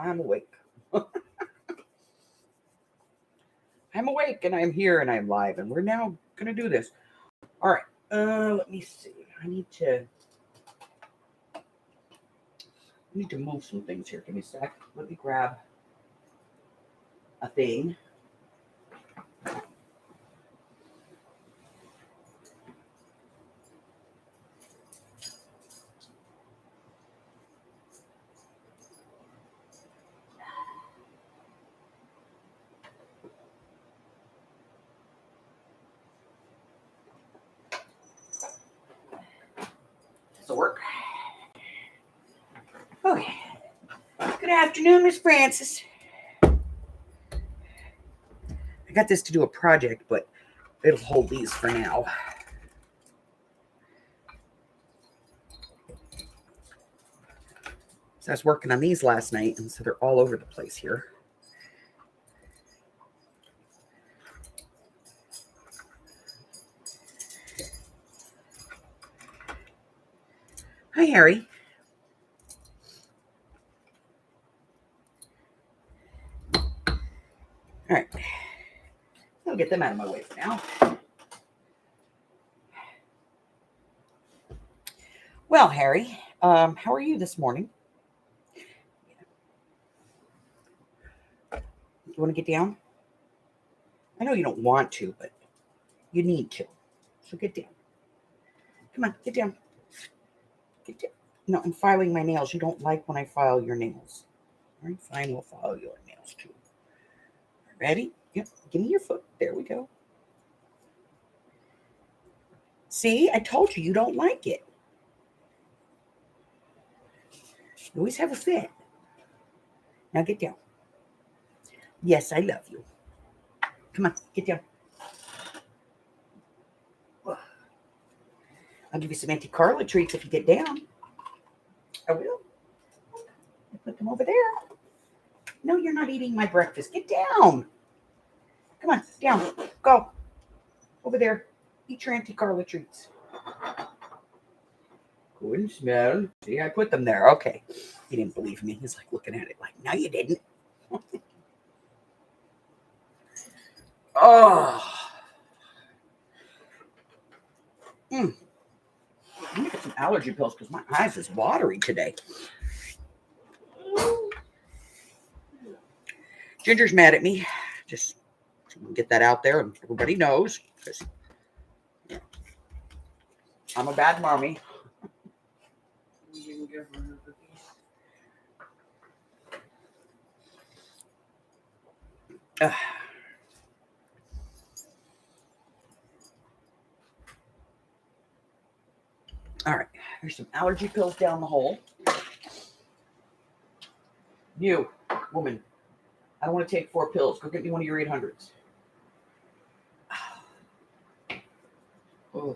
I'm awake. I'm awake and I'm here and I'm live and we're now going to do this. All right. Let me see. I need to move some things here. Give me a sec. Let me grab a thing. This'll work. Okay. Good afternoon, Miss Francis. I got this to do a project, but it'll hold these for now. So I was working on these last night, and so they're all over the place here. Hi, Harry. All right. I'll get them out of my way for now. Well, Harry, how are you this morning? You want to get down? I know you don't want to, but you need to. So get down. Come on, get down. Get down. No, I'm filing my nails. You don't like when I file your nails. All right, fine, we'll file your nails too. Ready? Yep. Give me your foot. There we go. See, I told you don't like it. You always have a fit. Now get down. Yes, I love you. Come on, get down. I'll give you some Auntie Carla treats if you get down. I will. Put them over there. No, you're not eating my breakfast. Get down. Come on, down. Go. Over there. Eat your Auntie Carla treats. Couldn't smell. See, I put them there. Okay. He didn't believe me. He's like looking at it like, no, you didn't. Oh. I'm gonna get some allergy pills because my eyes is watery today. Ginger's mad at me. Just get that out there and everybody knows. I'm a bad mommy. All right, there's some allergy pills down the hole. You, woman, I don't want to take 4 pills. Go get me one of your 800s. Oh.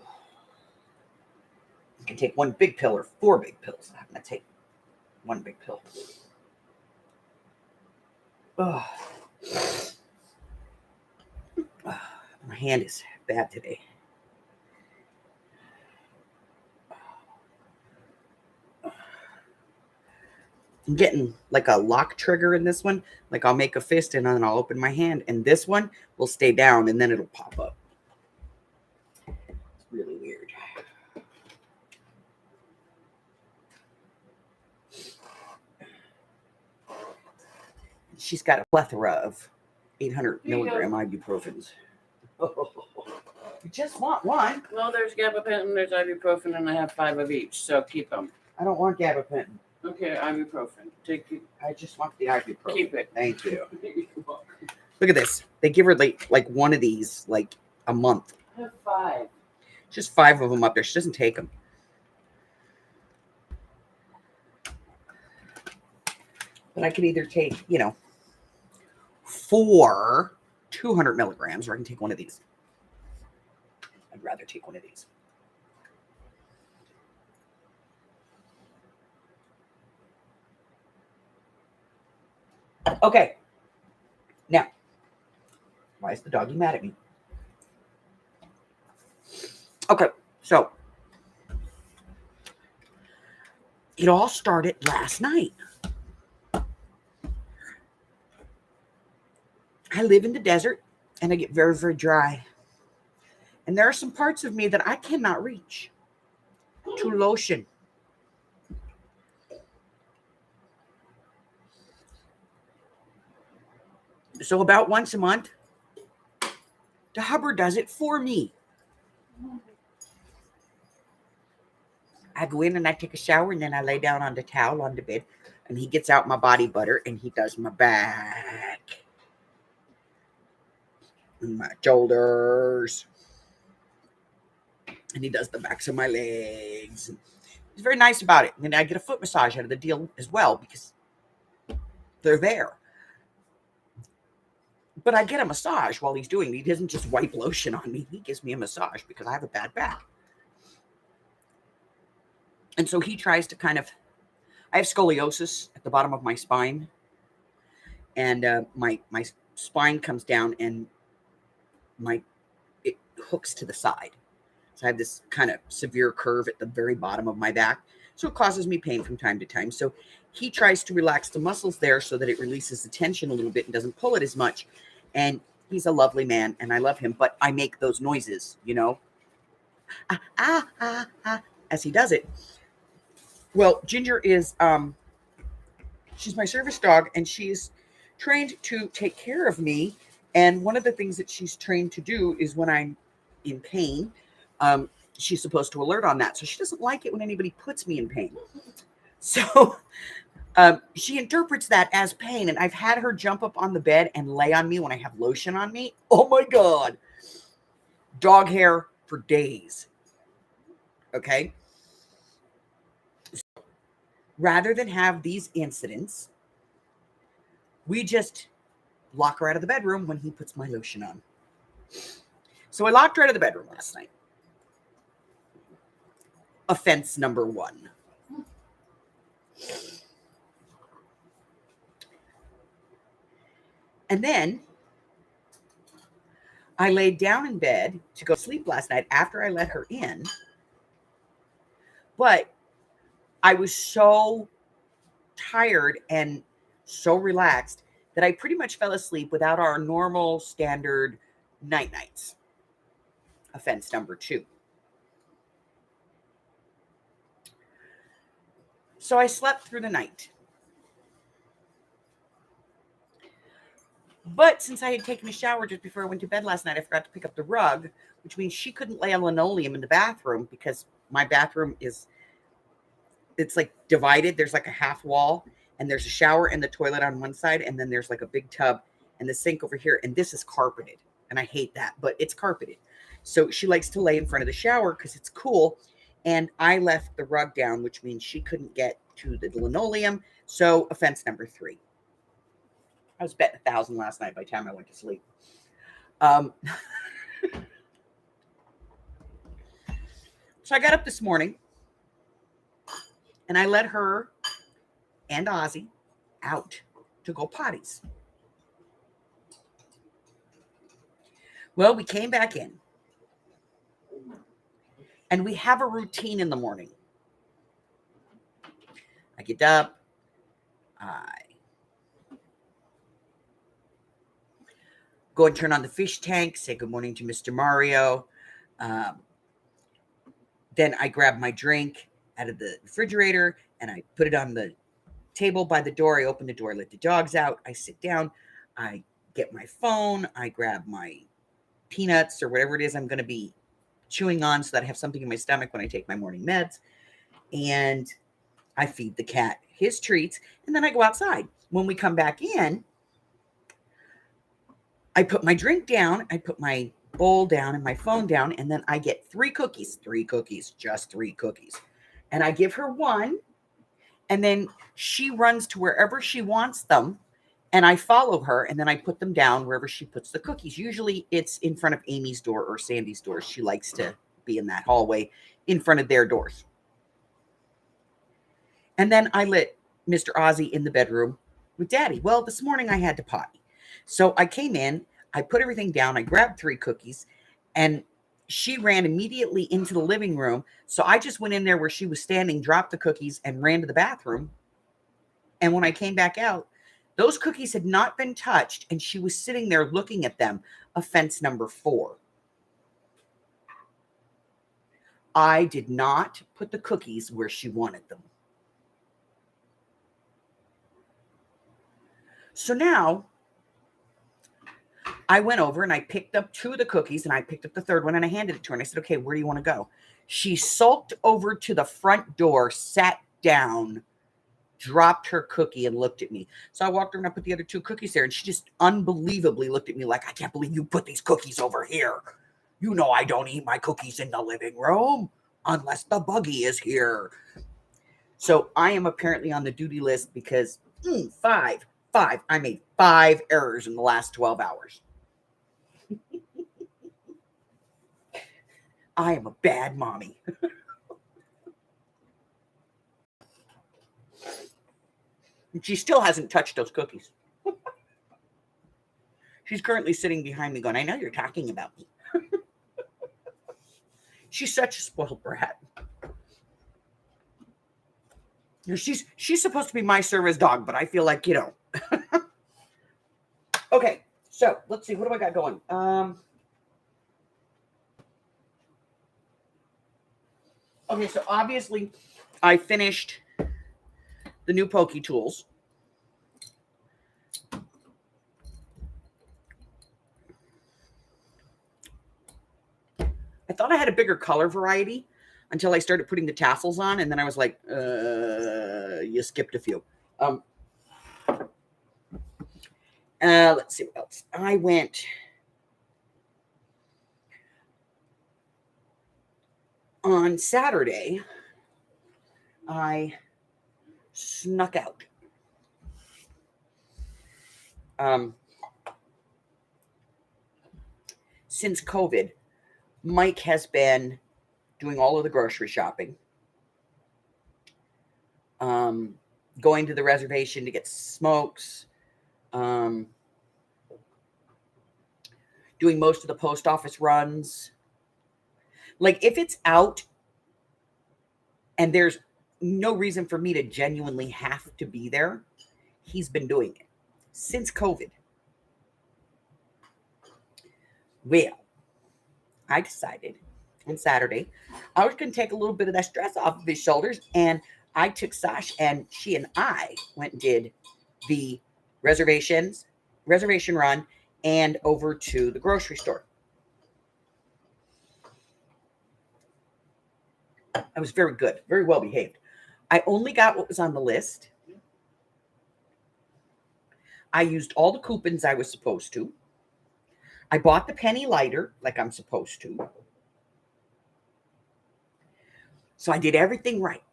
You can take 1 big pill or 4 big pills. I'm going to take 1 big pill. Oh. My hand is bad today. I'm getting like a lock trigger in this one. Like I'll make a fist and then I'll open my hand and this one will stay down and then it'll pop up. It's really weird. She's got a plethora of 800 milligram ibuprofens. You just want one. Well, there's gabapentin, there's ibuprofen, and I have 5 of each, so keep them. I don't want gabapentin. Okay, ibuprofen. Take it. I just want the ibuprofen. Keep it. Thank you. Look at this. They give her like one of these like a month. I have 5. Just 5 of them up there. She doesn't take them. But I could either take, 4 200 milligrams, or I can take one of these. I'd rather take one of these. Okay. Now, why is the doggy mad at me? Okay, so it all started last night. I live in the desert and I get very, very dry. And there are some parts of me that I cannot reach to lotion. So about once a month, the Hubbard does it for me. I go in and I take a shower and then I lay down on the towel on the bed and he gets out my body butter and he does my back and my shoulders and he does the backs of my legs. He's very nice about it. And then I get a foot massage out of the deal as well because they're there. But I get a massage while he's doing it. He doesn't just wipe lotion on me. He gives me a massage because I have a bad back. And so he tries to I have scoliosis at the bottom of my spine. And my spine comes down and it hooks to the side. So I have this kind of severe curve at the very bottom of my back. So it causes me pain from time to time. So he tries to relax the muscles there so that it releases the tension a little bit and doesn't pull it as much. And he's a lovely man and I love him, but I make those noises, as he does it. Well, Ginger is, she's my service dog and she's trained to take care of me. And one of the things that she's trained to do is when I'm in pain, she's supposed to alert on that. So she doesn't like it when anybody puts me in pain. So she interprets that as pain. And I've had her jump up on the bed and lay on me when I have lotion on me. Oh my God. Dog hair for days. Okay. So, rather than have these incidents, we just lock her out of the bedroom when he puts my lotion on. So I locked her out of the bedroom last night. Offense number 1. And then I laid down in bed to go sleep last night after I let her in. But I was so tired and so relaxed that I pretty much fell asleep without our normal standard nights. Offense number 2. So I slept through the night. But since I had taken a shower just before I went to bed last night, I forgot to pick up the rug, which means she couldn't lay on linoleum in the bathroom because my bathroom it's like divided. There's like a half wall and there's a shower and the toilet on one side. And then there's like a big tub and the sink over here. And this is carpeted. And I hate that, but it's carpeted. So she likes to lay in front of the shower because it's cool. And I left the rug down, which means she couldn't get to the linoleum. So offense number 3. I was betting 1,000 last night by the time I went to sleep. So I got up this morning and I let her and Ozzy out to go potties. Well, we came back in and we have a routine in the morning. I get up, I go and turn on the fish tank, say good morning to Mr. Mario. Then I grab my drink out of the refrigerator and I put it on the table by the door. I open the door, let the dogs out. I sit down. I get my phone. I grab my peanuts or whatever it is I'm going to be chewing on so that I have something in my stomach when I take my morning meds. And I feed the cat his treats. And then I go outside. When we come back in, I put my drink down. I put my bowl down and my phone down. And then I get 3 cookies. 3 cookies. Just 3 cookies. And I give her one. And then she runs to wherever she wants them. And I follow her. And then I put them down wherever she puts the cookies. Usually it's in front of Amy's door or Sandy's door. She likes to be in that hallway in front of their doors. And then I let Mr. Ozzy in the bedroom with Daddy. Well, this morning I had to potty. So I came in, I put everything down, I grabbed 3 cookies, and she ran immediately into the living room. So I just went in there where she was standing, dropped the cookies, and ran to the bathroom. And when I came back out, Those cookies had not been touched, and she was sitting there looking at them. Offense number 4. I did not put the cookies where she wanted them. So now I went over and I picked up 2 of the cookies, and I picked up the 3rd one and I handed it to her. And I said, okay, where do you want to go? She sulked over to the front door, sat down, dropped her cookie, and looked at me. So I walked over and I put the other 2 cookies there, and she just unbelievably looked at me like, I can't believe you put these cookies over here. You know I don't eat my cookies in the living room unless the buggy is here. So I am apparently on the duty list because 5. I made 5 errors in the last 12 hours. I am a bad mommy. And she still hasn't touched those cookies. She's currently sitting behind me going, I know you're talking about me. She's such a spoiled brat. She's supposed to be my service dog, but I feel like, Okay, so let's see. What do I got going? Okay, so obviously I finished the new Poke Tools. I thought I had a bigger color variety until I started putting the tassels on, and then I was like, you skipped a few. Let's see what else. I went on Saturday. I snuck out. Since COVID, Mike has been doing all of the grocery shopping, going to the reservation to get smokes, doing most of the post office runs. Like, if it's out and there's no reason for me to genuinely have to be there, he's been doing it since COVID. Well, I decided on Saturday I was going to take a little bit of that stress off of his shoulders, and I took Sash, and she and I went and did the reservation run and over to the grocery store. I was very good, very well behaved. I only got what was on the list. I used all the coupons I was supposed to. I bought the penny lighter like I'm supposed to. So I did everything right.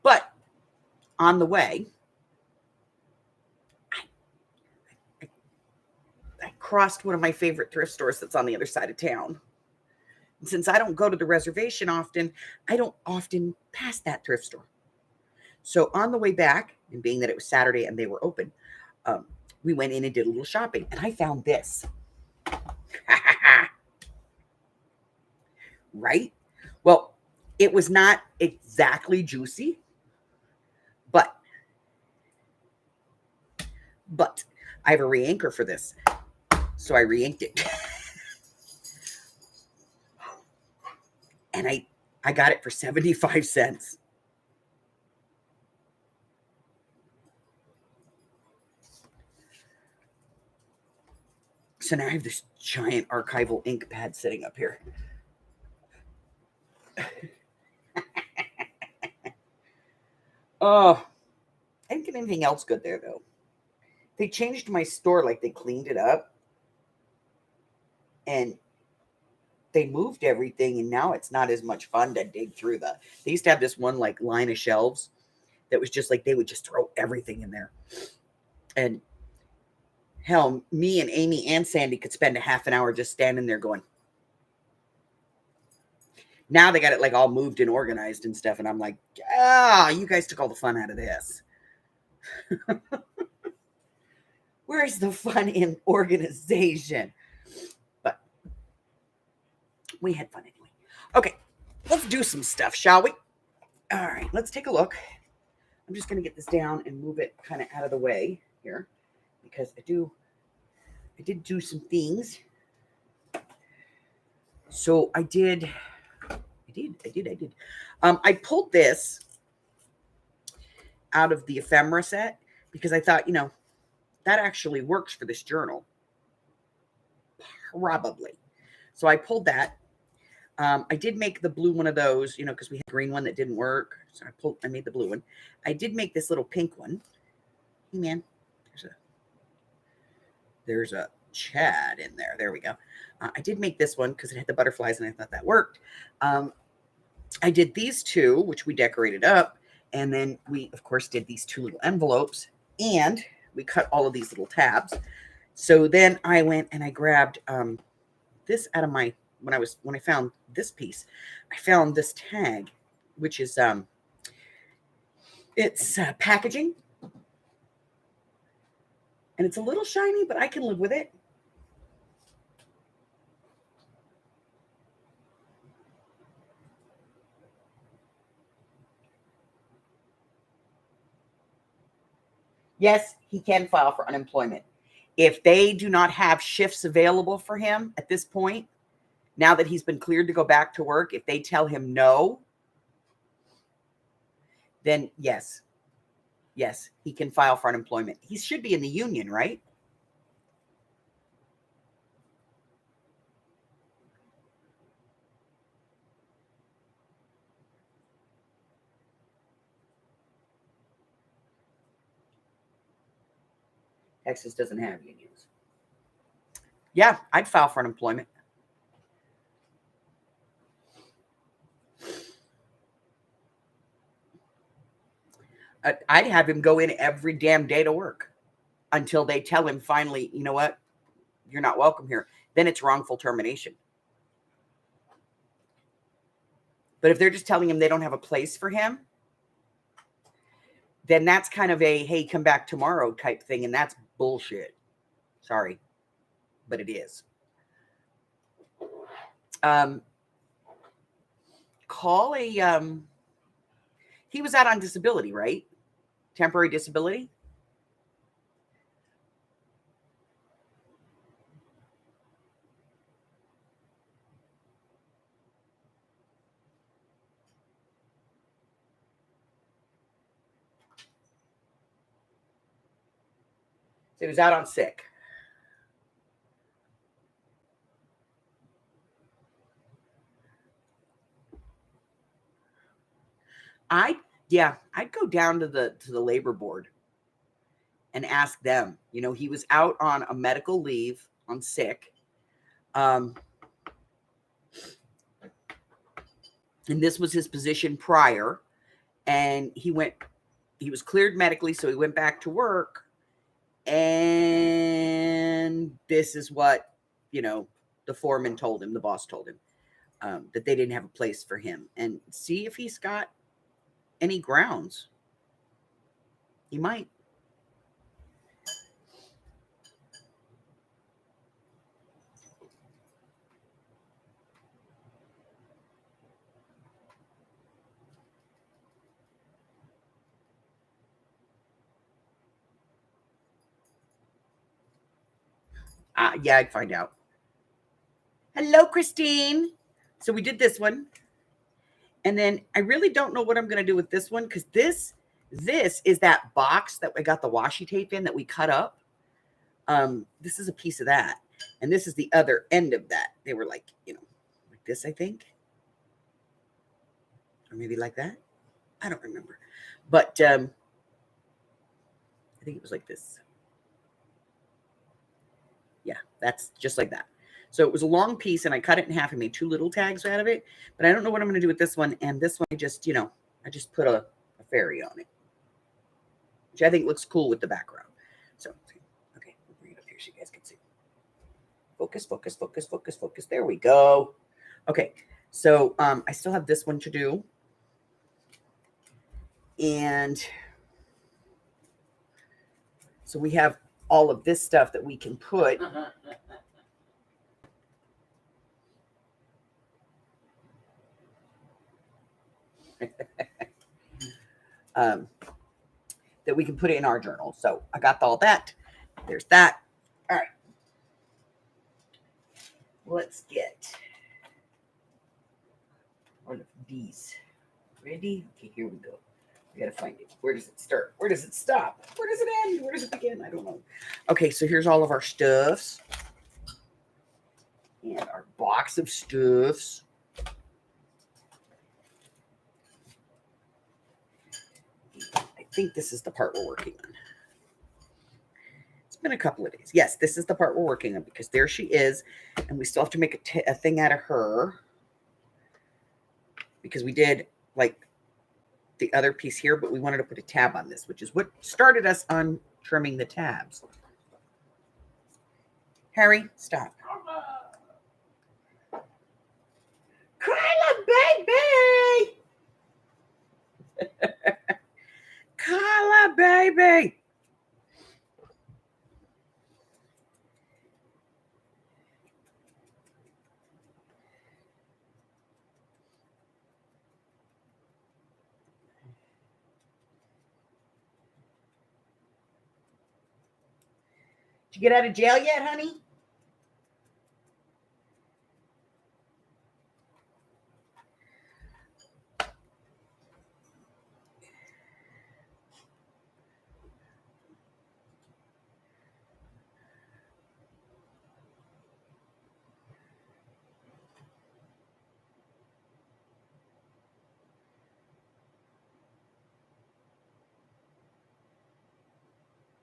But on the way, I crossed one of my favorite thrift stores that's on the other side of town. And since I don't go to the reservation often, I don't often pass that thrift store. So on the way back, and being that it was Saturday and they were open, we went in and did a little shopping. And I found this. Right? Well, it was not exactly juicy, but I have a re-anchor for this. So I re-inked it. And I got it for 75 cents. So now I have this giant archival ink pad sitting up here. Oh, I didn't get anything else good there, though. They changed my store, like they cleaned it up. And they moved everything, and now it's not as much fun to dig through they used to have this one like line of shelves that was just like they would just throw everything in there. And hell, me and Amy and Sandy could spend a half an hour just standing there going. Now they got it like all moved and organized and stuff, and I'm like, you guys took all the fun out of this. Where's the fun in organization? But we had fun anyway. Okay, let's do some stuff, shall we? All right, let's take a look. I'm just going to get this down and move it kind of out of the way here because I did do some things. So I did. I pulled this out of the ephemera set because I thought, that actually works for this journal. Probably. So I pulled that. I did make the blue one of those, because we had a green one that didn't work. So I made the blue one. I did make this little pink one. Hey man, there's a Chad in there. There we go. I did make this one because it had the butterflies and I thought that worked. I did these two, which we decorated up. And then we, of course, did these two little envelopes and we cut all of these little tabs. So then I went and I grabbed this out of my, when I found this piece, I found this tag, which is, it's packaging. And it's a little shiny, but I can live with it. Yes, he can file for unemployment. If they do not have shifts available for him at this point, now that he's been cleared to go back to work, if they tell him no, then yes, he can file for unemployment. He should be in the union, right? Texas doesn't have unions. Yeah, I'd file for unemployment. I'd have him go in every damn day to work until they tell him finally, you know what? You're not welcome here. Then it's wrongful termination. But if they're just telling him they don't have a place for him, then that's kind of a, hey, come back tomorrow type thing. And that's bullshit. Sorry, but it is. Call a, he was out on disability, right? Temporary disability. So he was out on sick. I'd go down to the labor board and ask them. He was out on a medical leave on sick. And this was his position prior. And he was cleared medically, so he went back to work. And this is what, the foreman told him, the boss told him, that they didn't have a place for him. And see if he's got any grounds. He might. Yeah, I'd find out. Hello, Christine. So we did this one. And then I really don't know what I'm going to do with this one because this is that box that I got the washi tape in that we cut up. This is a piece of that. And this is the other end of that. They were like, like this, I think. Or maybe like that. I don't remember. But I think it was like this. Yeah, that's just like that. So it was a long piece and I cut it in half and made two little tags out of it. But I don't know what I'm going to do with this one. And this one, I just put a fairy on it, which I think looks cool with the background. So, okay, we'll bring it up here so you guys can see. Focus, focus, focus, focus, focus. There we go. Okay, so I still have this one to do. And so we have all of this stuff that we can put. that we can put it in our journal. So I got all that. There's that. All right. Let's get one of these. Ready? Okay, here we go. We gotta find it. Where does it start? Where does it stop? Where does it end? Where does it begin? I don't know. Okay, so here's all of our stuffs. And our box of stuffs. I think this is the part we're working on. It's been a couple of days. Yes, this is the part we're working on because there she is. And we still have to make a thing out of her. Because we did like the other piece here, but we wanted to put a tab on this, which is what started us on trimming the tabs. Harry, stop. Kyla, baby! Kyla, baby! Did you get out of jail yet, honey?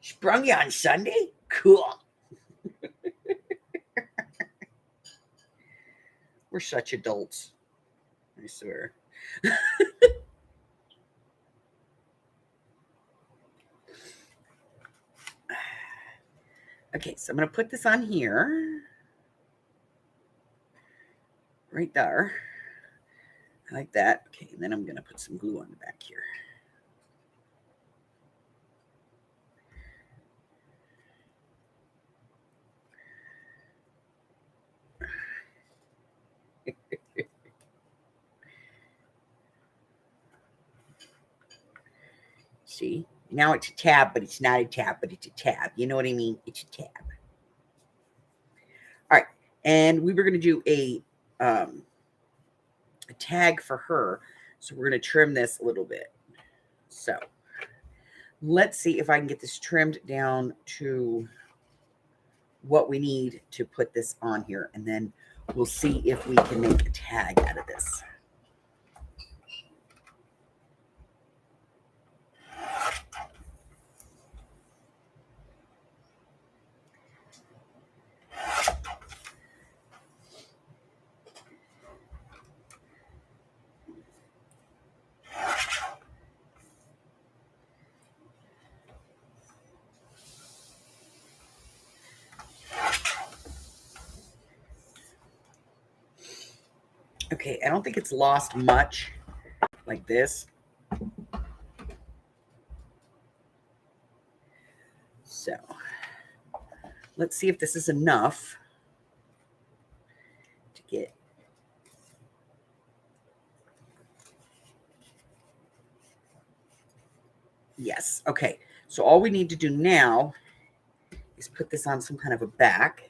Sprung you on Sunday? Cool. We're such adults. I swear. Okay, so I'm going to put this on here. Right there. I like that. Okay, and then I'm going to put some glue on the back here. See? Now it's a tab, but it's not a tab, but it's a tab. You know what I mean? It's a tab. All right. And we were going to do a tag for her. So we're going to trim this a little bit. So let's see if I can get this trimmed down to what we need to put this on here. And then we'll see if we can make a tag out of this. Okay, I don't think it's lost much like this. So let's see if this is enough to get. Yes. Okay. So all we need to do now is put this on some kind of a back.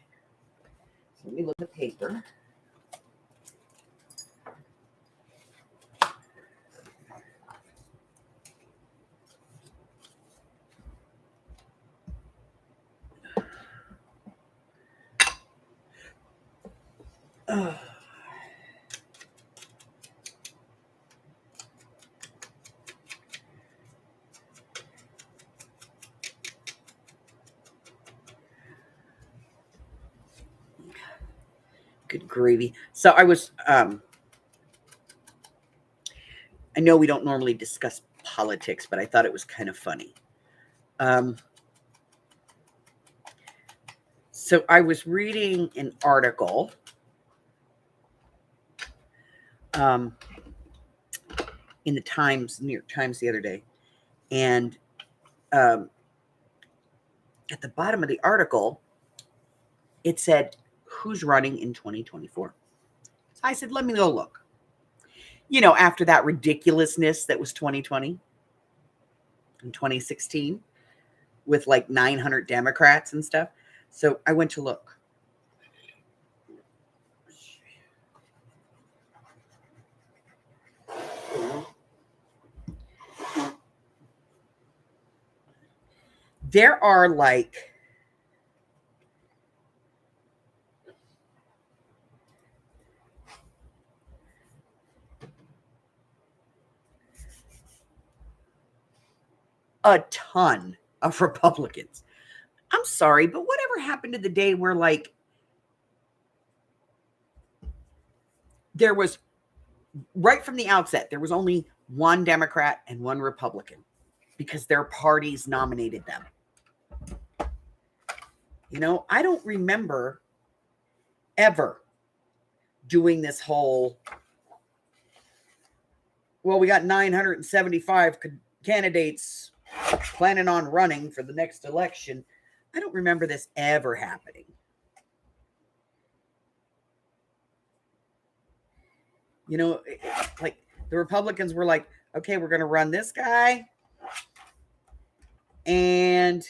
So let me look at the paper. Good gravy. So I was, I know we don't normally discuss politics, but I thought it was kind of funny. So I was reading an article in the Times, New York Times the other day. And at the bottom of the article, it said, who's running in 2024? So I said, let me go look. You know, after that ridiculousness that was 2020. in 2016 with like 900 Democrats and stuff. So I went to look. There are like a ton of Republicans. I'm sorry, but whatever happened to the day where like there was right from the outset, there was only one Democrat and one Republican because their parties nominated them. You know, I don't remember ever doing this whole, well, we got 975 candidates planning on running for the next election. I don't remember this ever happening. You know, like the Republicans were like, okay, we're going to run this guy. And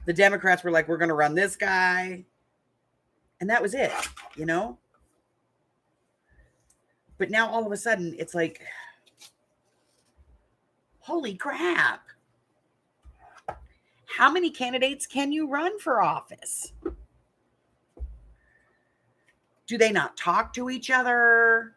the Democrats were like, we're going to run this guy. And that was it, you know? But now all of a sudden, it's like, holy crap. How many candidates can you run for office? Do they not talk to each other?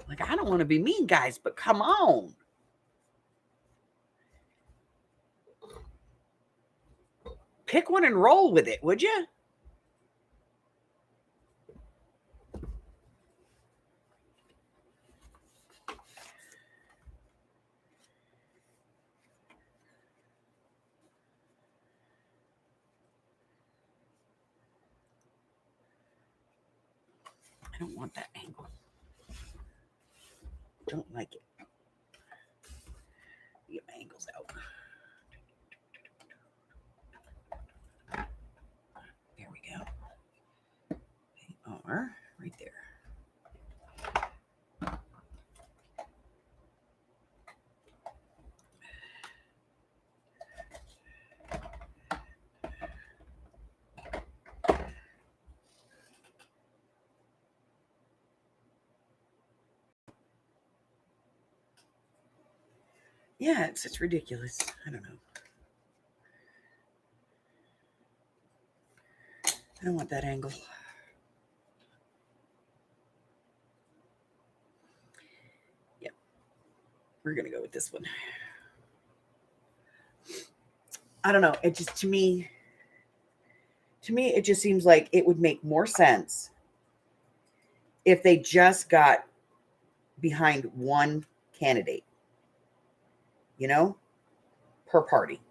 Like, I don't want to be mean, guys, but come on. Pick one and roll with it, would you? I don't want that angle. Don't like it. Get my angles out. There we go. They are right there. Yeah, it's ridiculous. I don't know. I don't want that angle. Yep. We're going to go with this one. I don't know. It just, to me, it just seems like it would make more sense if they just got behind one candidate, you know, per party.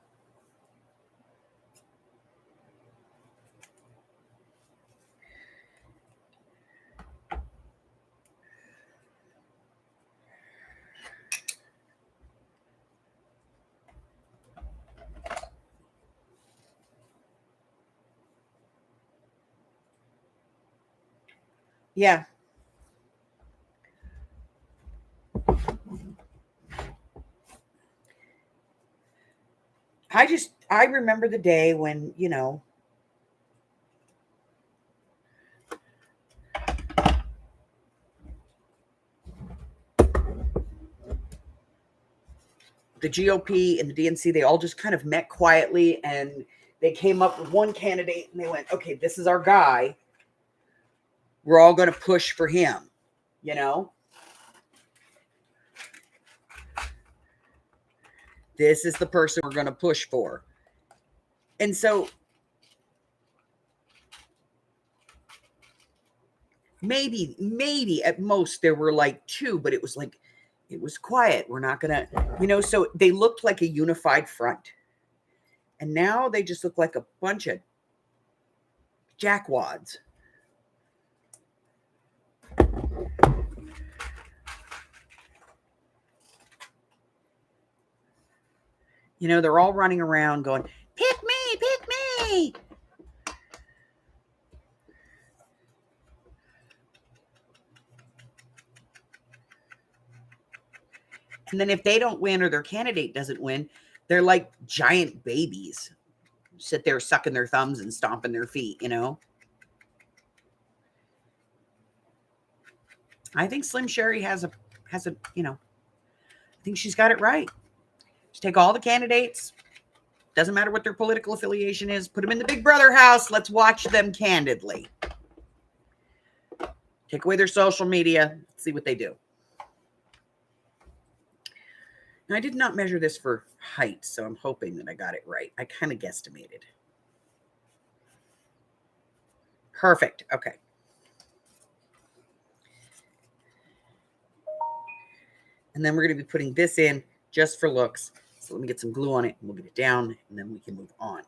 Yeah. I remember the day when, you know, the GOP and the DNC, they all just kind of met quietly and they came up with one candidate and they went, okay, this is our guy. We're all going to push for him, you know? This is the person we're going to push for. And so maybe at most there were like two, but it was like, it was quiet. We're not going to, you know, so they looked like a unified front. And now they just look like a bunch of jackwads. You know, they're all running around going, pick me, pick me. And then if they don't win or their candidate doesn't win, they're like giant babies. Sit there sucking their thumbs and stomping their feet, you know. I think Slim Sherry has a, you know, I think she's got it right. Just take all the candidates, doesn't matter what their political affiliation is, put them in the Big Brother house. Let's watch them candidly. Take away their social media, see what they do. Now, I did not measure this for height, so I'm hoping that I got it right. I kind of guesstimated. Perfect. Okay. And then we're going to be putting this in just for looks. So let me get some glue on it and we'll get it down and then we can move on.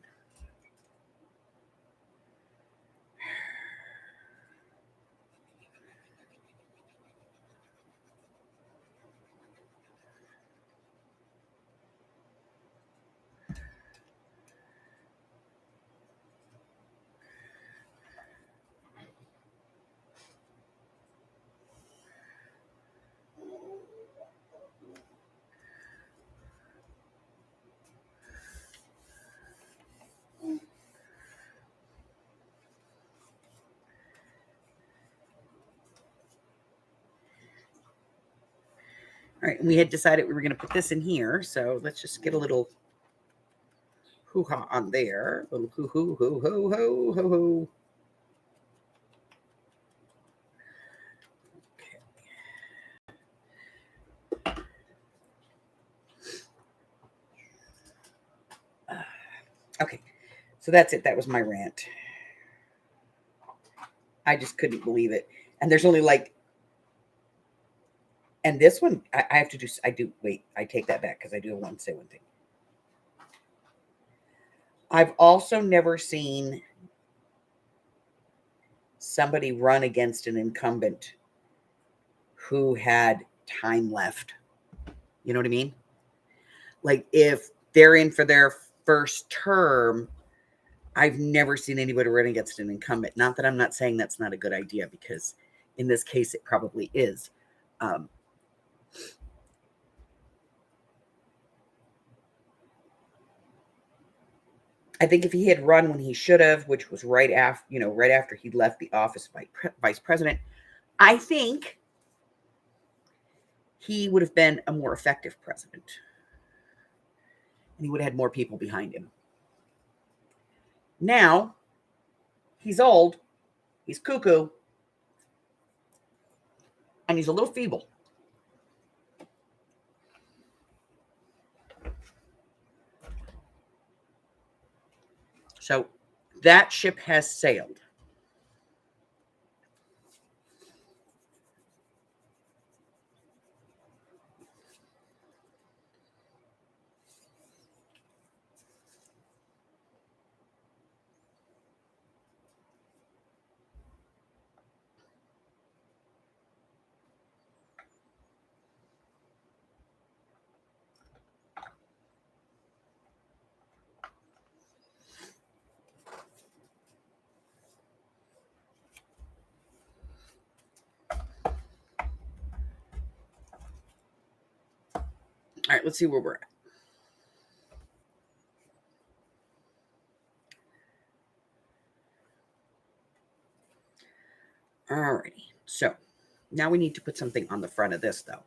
All right, and we had decided we were going to put this in here, so let's just get a little hoo-ha on there. A little hoo-hoo-hoo-hoo-hoo-hoo-hoo. Okay, so that's it. That was my rant. I just couldn't believe it. And there's only like, and this one, I have to do, wait, I take that back because I do want to say one thing. I've also never seen somebody run against an incumbent who had time left. You know what I mean? Like if they're in for their first term, I've never seen anybody run against an incumbent. Not that I'm not saying that's not a good idea, because in this case, it probably is. I think if he had run when he should have, which was right after he left the office of vice president, I think he would have been a more effective president. And he would have had more people behind him. Now, he's old, he's cuckoo, and he's a little feeble. So that ship has sailed. All right, let's see where we're at. All righty. So now we need to put something on the front of this, though.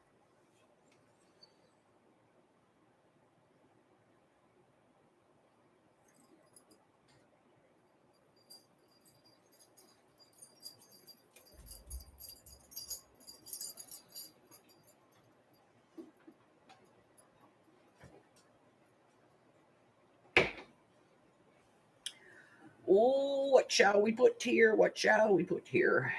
Oh, what shall we put here? What shall we put here?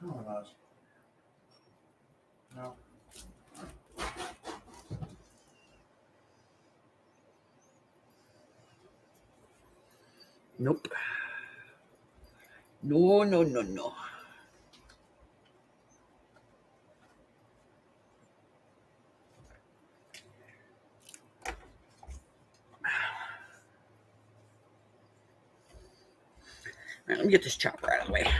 Oh, no. Nope. No, no, no, no. right, let me get this chopper out of the way.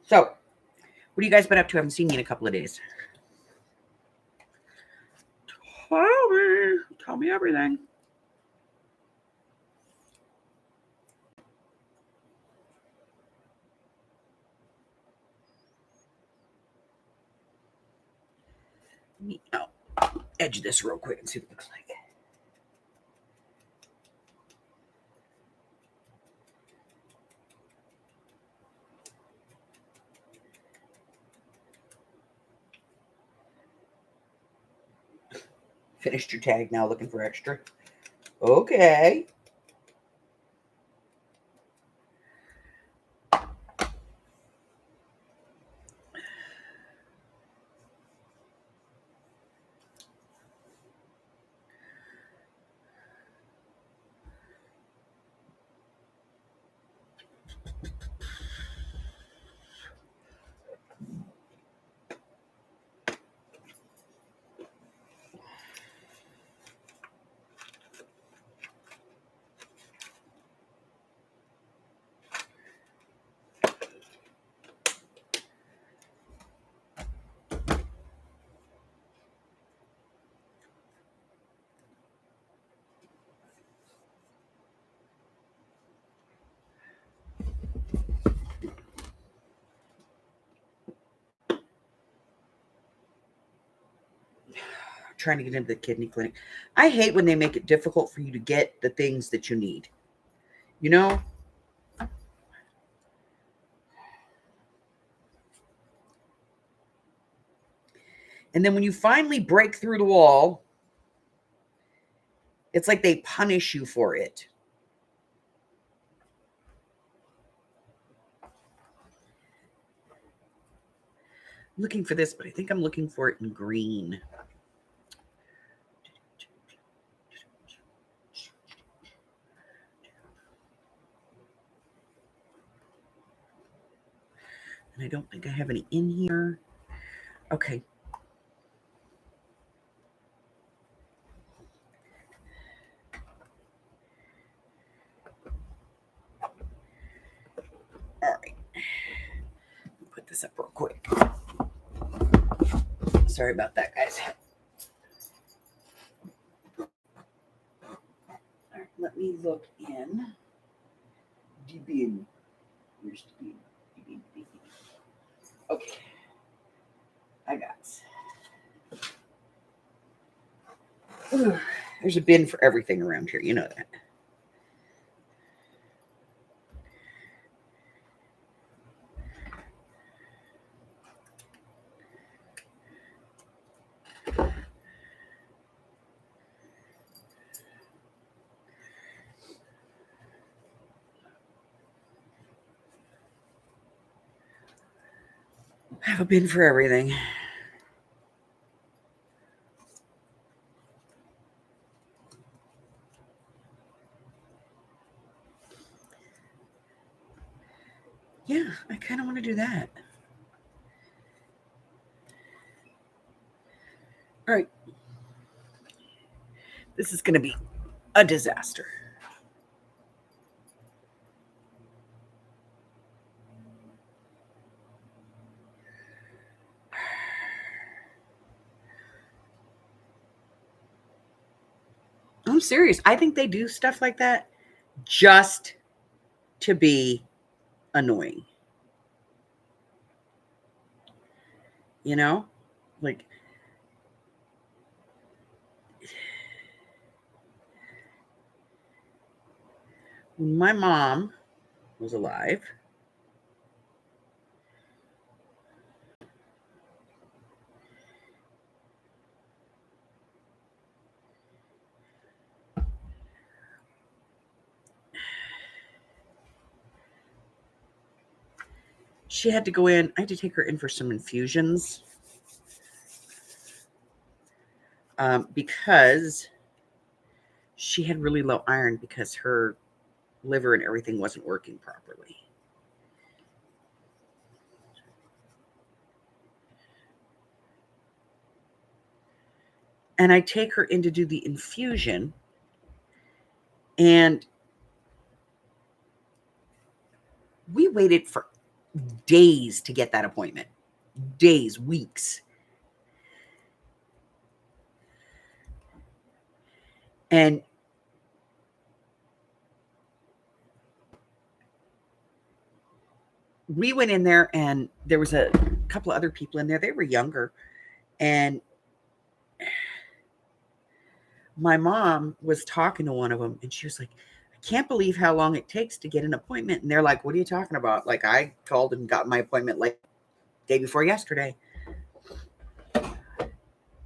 So, what have you guys been up to? I haven't seen you in a couple of days. Tell me everything. Let me edge this real quick and see what it looks like. Finished your tag, now looking for extra. Okay. Trying to get into the kidney clinic. I hate when they make it difficult for you to get the things that you need. You know? And then when you finally break through the wall, it's like they punish you for it. I'm looking for this, but I think I'm looking for it in green. And I don't think I have any in here. Okay. All right. Put this up real quick. Sorry about that, guys. All right, let me look in. DB. Where's DB? Okay. I got. Ugh. There's a bin for everything around here. You know that. I have a bin for everything. Yeah, I kind of want to do that. All right. This is going to be a disaster. I'm serious. I think they do stuff like that just to be annoying. You know, like when my mom was alive, she had to go in. I had to take her in for some infusions because she had really low iron because her liver and everything wasn't working properly. And I take her in to do the infusion, and we waited for days to get that appointment. Days, weeks. And we went in there, and there was a couple of other people in there. They were younger. And my mom was talking to one of them, and she was like, I can't believe how long it takes to get an appointment. And they're like, what are you talking about? Like, I called and got my appointment like day before yesterday.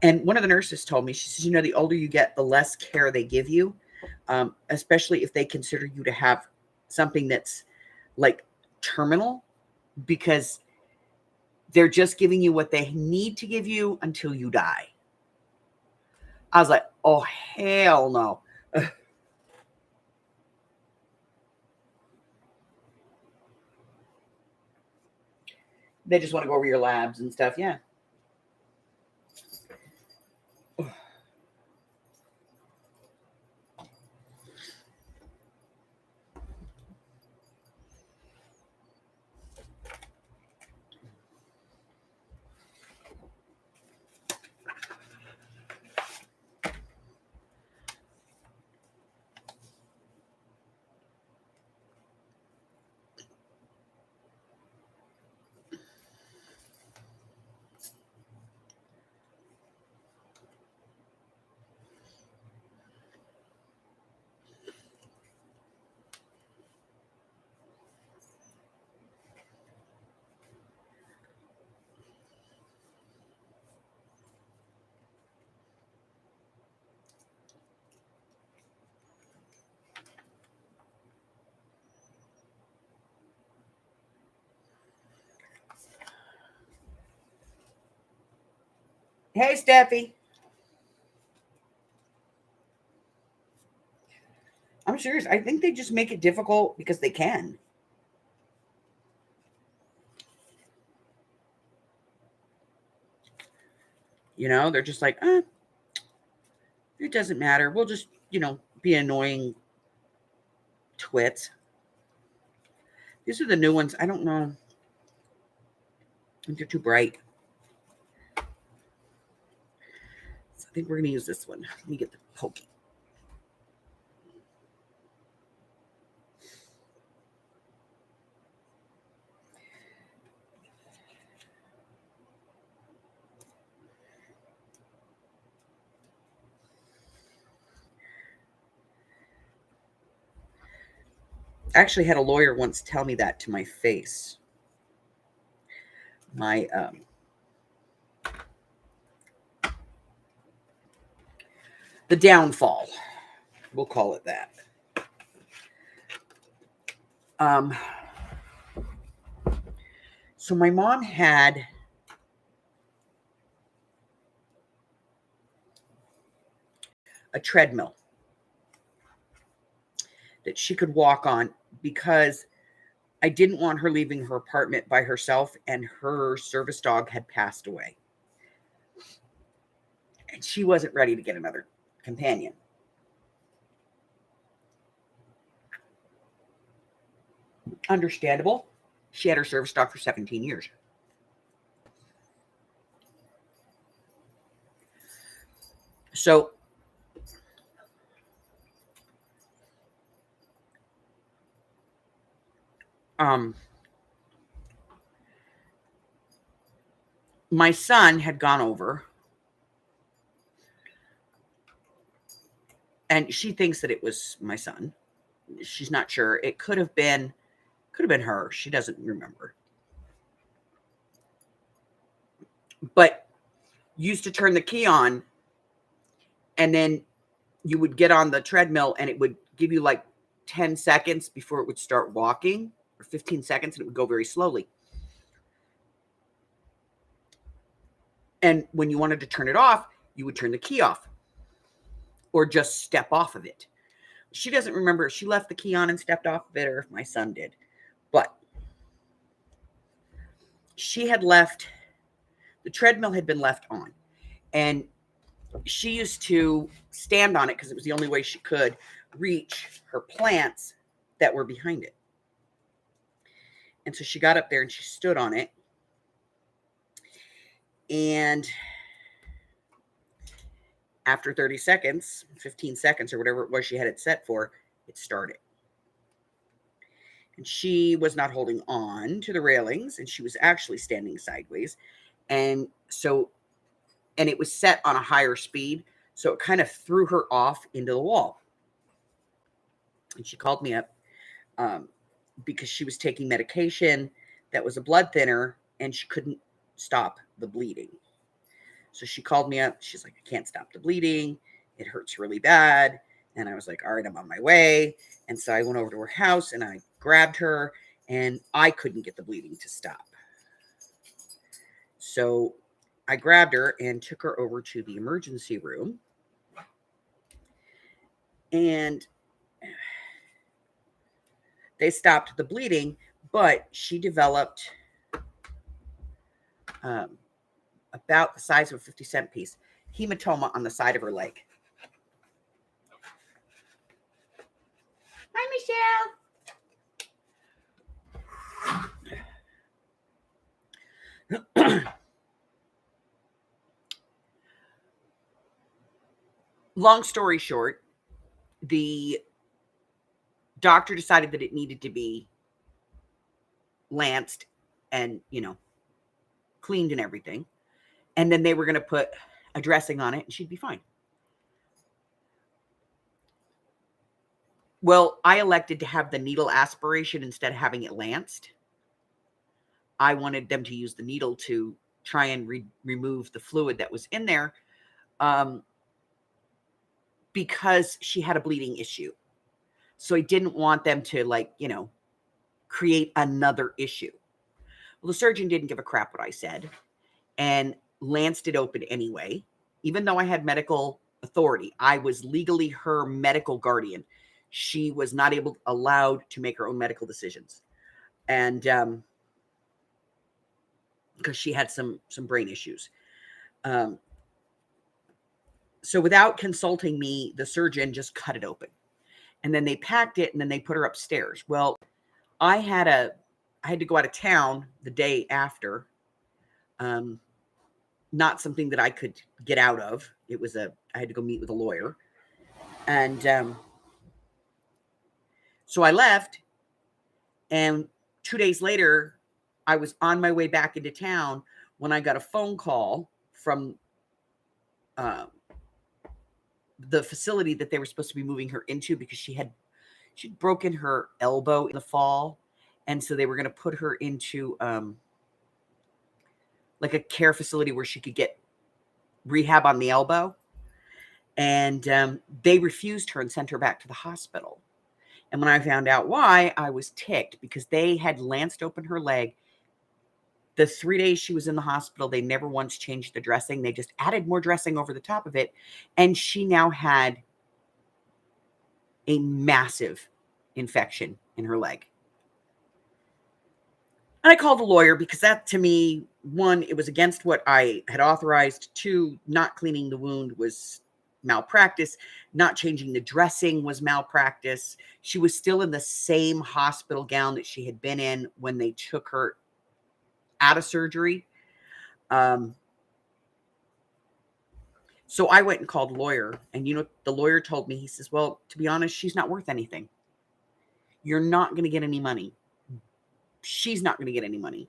And one of the nurses told me, she says, the older you get, the less care they give you, especially if they consider you to have something that's like terminal, because they're just giving you what they need to give you until you die. I was like, oh, hell no. They just want to go over your labs and stuff. Yeah. Hey, Steffi. I'm serious. I think they just make it difficult because they can. They're just like, it doesn't matter. We'll just, be annoying twits. These are the new ones. I don't know. I think they're too bright. So I think we're going to use this one. Let me get the pokey. I actually had a lawyer once tell me that to my face. The downfall, we'll call it that. So my mom had a treadmill that she could walk on because I didn't want her leaving her apartment by herself, and her service dog had passed away. And she wasn't ready to get another companion. Understandable. She had her service dog for 17 years. So my son had gone over, and she thinks that it was my son. She's not sure. It could have been her. She doesn't remember. But used to turn the key on, and then you would get on the treadmill and it would give you like 10 seconds before it would start walking, or 15 seconds, and it would go very slowly. And when you wanted to turn it off, you would turn the key off or just step off of it. She doesn't remember if she left the key on and stepped off of it or if my son did. But she had left, the treadmill had been left on. And she used to stand on it because it was the only way she could reach her plants that were behind it. And so she got up there and she stood on it. And after 30 seconds, 15 seconds, or whatever it was she had it set for, it started. And she was not holding on to the railings, and she was actually standing sideways. And it was set on a higher speed, so it kind of threw her off into the wall. And she called me up because she was taking medication that was a blood thinner, and she couldn't stop the bleeding. So she called me up. She's like, I can't stop the bleeding. It hurts really bad. And I was like, all right, I'm on my way. And so I went over to her house and I grabbed her, and I couldn't get the bleeding to stop. So I grabbed her and took her over to the emergency room. And they stopped the bleeding, but she developed about the size of a 50-cent piece hematoma on the side of her leg. Hi, Michelle. Long story short, the doctor decided that it needed to be lanced and, cleaned and everything. And then they were going to put a dressing on it and she'd be fine. Well, I elected to have the needle aspiration instead of having it lanced. I wanted them to use the needle to try and remove the fluid that was in there because she had a bleeding issue. So I didn't want them to create another issue. Well, the surgeon didn't give a crap what I said and lanced it open anyway. Even though I had medical authority, I was legally her medical guardian. She was not allowed to make her own medical decisions. And because she had some brain issues. So without consulting me, the surgeon just cut it open. And then they packed it and then they put her upstairs. Well, I had to go out of town the day after. Not something that I could get out of. I had to go meet with a lawyer. And so I left, and 2 days later, I was on my way back into town when I got a phone call from the facility that they were supposed to be moving her into because she'd broken her elbow in the fall. And so they were going to put her into like a care facility where she could get rehab on the elbow. And they refused her and sent her back to the hospital. And when I found out why, I was ticked because they had lanced open her leg. The 3 days she was in the hospital, they never once changed the dressing. They just added more dressing over the top of it. And she now had a massive infection in her leg. And I called a lawyer because that, to me, one, it was against what I had authorized. Two, not cleaning the wound was malpractice. Not changing the dressing was malpractice. She was still in the same hospital gown that she had been in when they took her out of surgery. So I went and called a lawyer, and the lawyer told me, he says, well, to be honest, she's not worth anything. You're not going to get any money. she's not going to get any money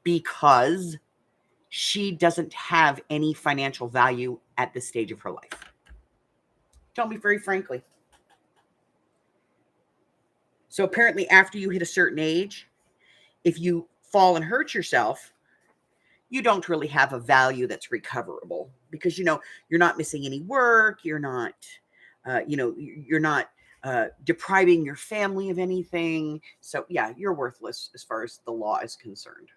because she doesn't have any financial value at this stage of her life. Tell me very frankly. So apparently after you hit a certain age, if you fall and hurt yourself, you don't really have a value that's recoverable because, you're not missing any work. You're not, you're not depriving your family of anything. So yeah, you're worthless as far as the law is concerned.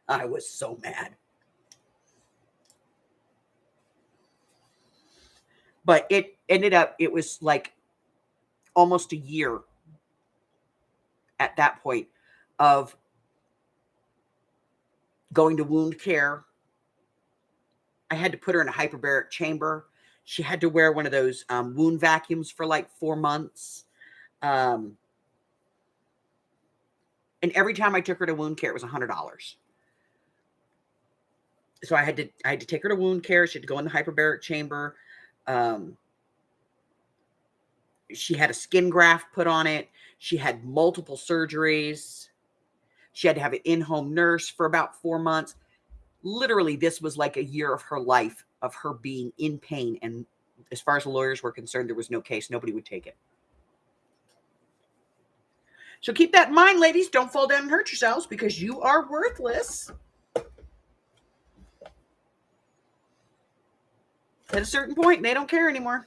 I was so mad. But it ended up, it was like almost a year at that point of going to wound care. I had to put her in a hyperbaric chamber. She had to wear one of those wound vacuums for like 4 months. And every time I took her to wound care, it was $100. So I had to take her to wound care. She had to go in the hyperbaric chamber. She had a skin graft put on it. She had multiple surgeries. She had to have an in-home nurse for about 4 months. Literally, this was like a year of her life of her being in pain. And as far as the lawyers were concerned, there was no case. Nobody would take it. So keep that in mind, ladies. Don't fall down and hurt yourselves because you are worthless. At a certain point, they don't care anymore.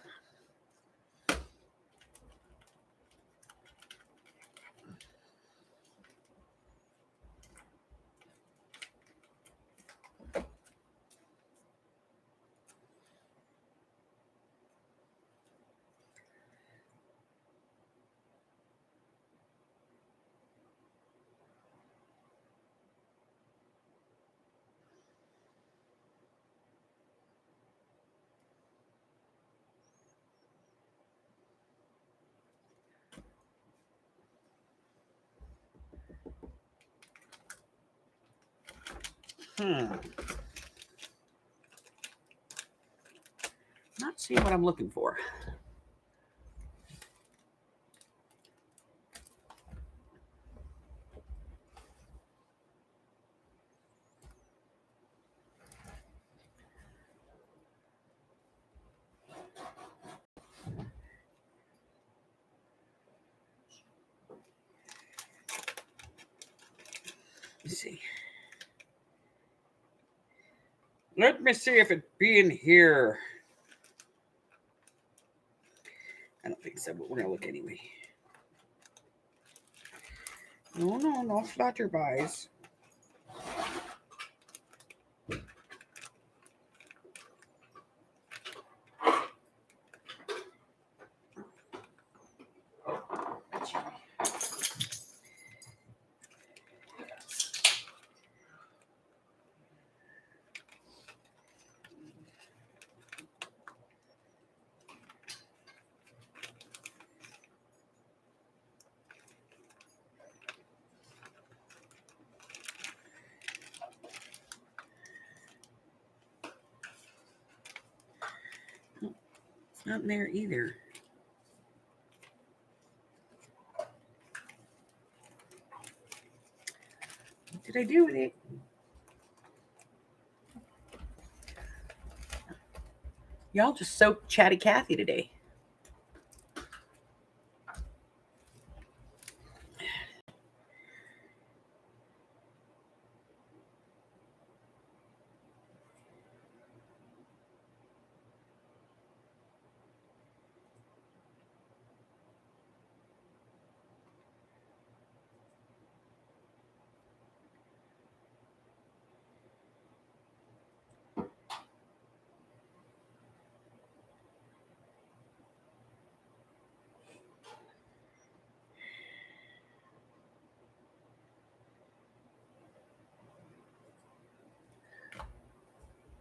Not seeing what I'm looking for. Let's see. Let me see if it be in here. I don't think so, but we're going to look anyway. No flutterbys. Not in there either. What did I do with it? Y'all just so chatty Cathy today.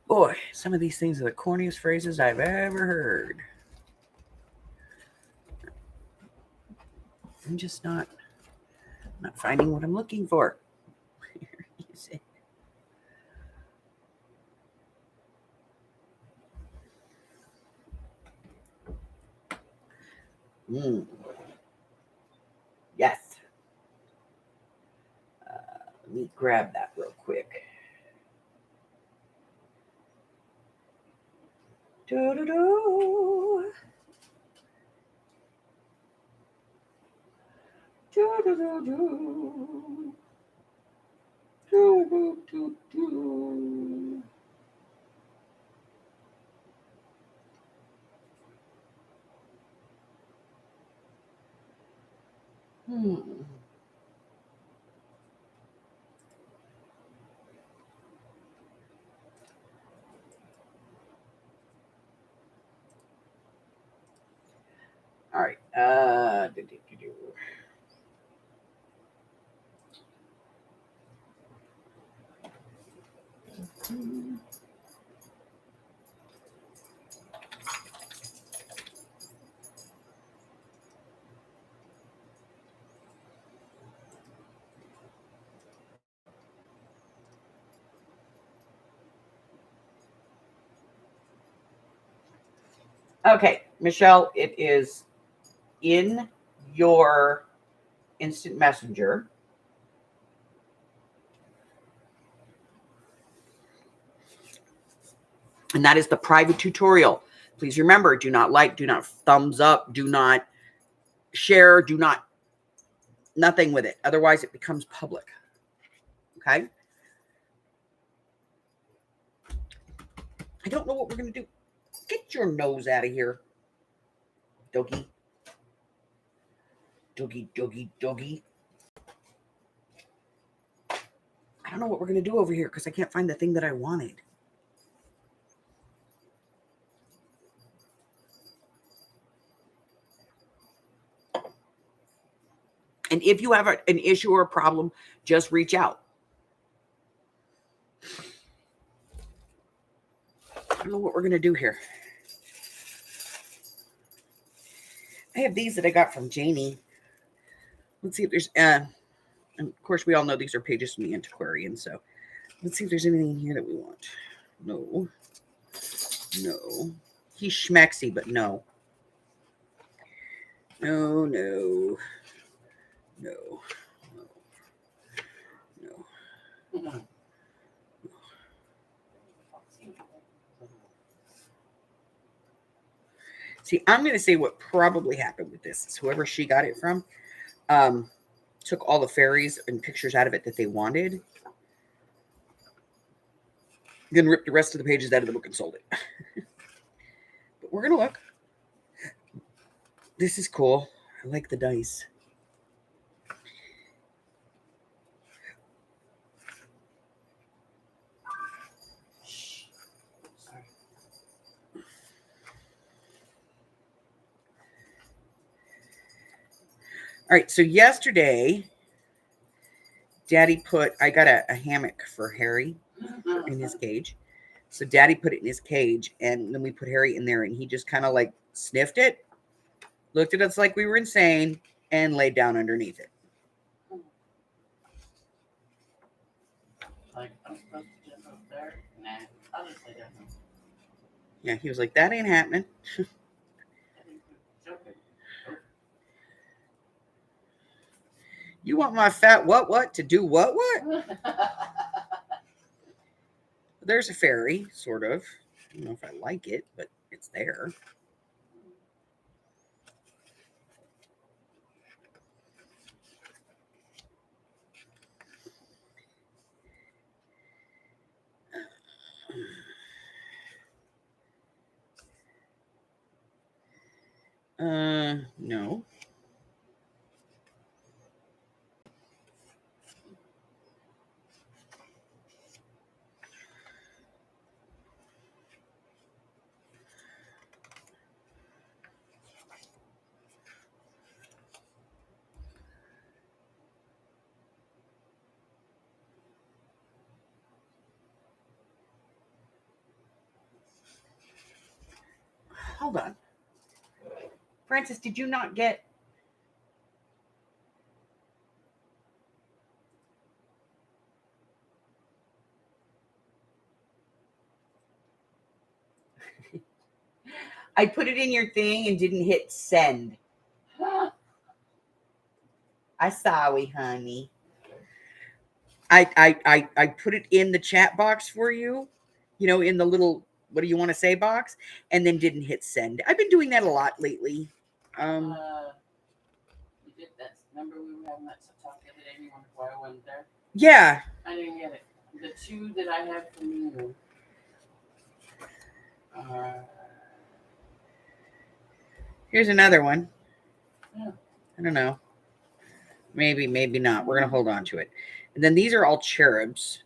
Boy, some of these things are the corniest phrases I've ever heard. I'm just not finding what I'm looking for. Mm. Yes. Let me grab that real quick. Do-do-do. Do-do-do-do. Do-do-do-do. Hmm. All right. Do-do-do-do. Okay, Michelle, it is in your instant messenger. And that is the private tutorial. Please remember, do not like, do not thumbs up, do not share, do not nothing with it. Otherwise, it becomes public. Okay? I don't know what we're going to do. Get your nose out of here, doggy. Doggy, doggy, doggy. I don't know what we're going to do over here because I can't find the thing that I wanted. And if you have an issue or a problem, just reach out. I don't know what we're going to do here. I have these that I got from Janie. Let's see if there's, and of course, we all know these are pages from the antiquarian. So let's see if there's anything here that we want. No. No. He's schmexy, but no. No, no. No. No. No. See, I'm going to say what probably happened with this is whoever she got it from took all the fairies and pictures out of it that they wanted. Then ripped the rest of the pages out of the book and sold it. But we're going to look. This is cool. I like the dice. All right, so yesterday, Daddy I got a hammock for Harry in his cage. So Daddy put it in his cage, and then we put Harry in there, and he just kind of like sniffed it, looked at us like we were insane, and laid down underneath it. Like, I'm supposed to jump up there? Nah, I'll just lay down. Yeah, he was like, that ain't happening. You want my fat what to do what? There's a fairy, sort of. I don't know if I like it, but it's there. No. Hold on. Francis, did you not get... I put it in your thing and didn't hit send. I sorry, honey. I put it in the chat box for you, in the little what do you want to say box, and then didn't hit send. I've been doing that a lot lately. You did that. Remember we were having that talk the other day and you wondered why I wasn't there? Yeah. I didn't get it. The two that I had from you. Here's another one. Yeah. I don't know. Maybe not. We're going to hold on to it. And then these are all cherubs.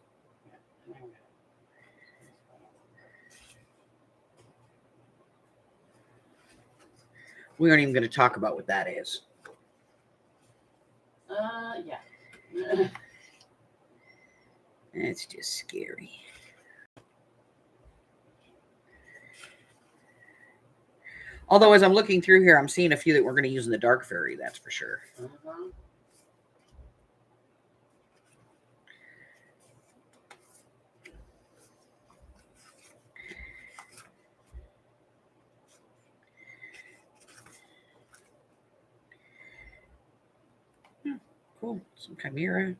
We aren't even going to talk about what that is. Yeah. It's just scary. Although as I'm looking through here, I'm seeing a few that we're going to use in the Dark Fairy, that's for sure. Cool. Some Chimera.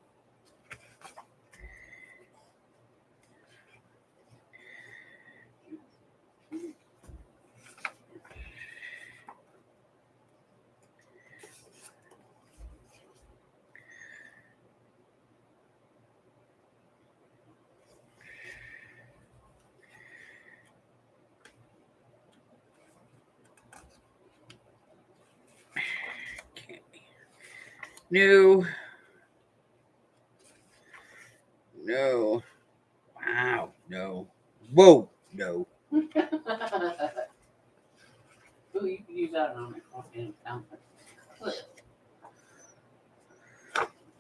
Okay. No. No. Wow. No. Whoa. No. Ooh, you can use that on a coffee and fountain.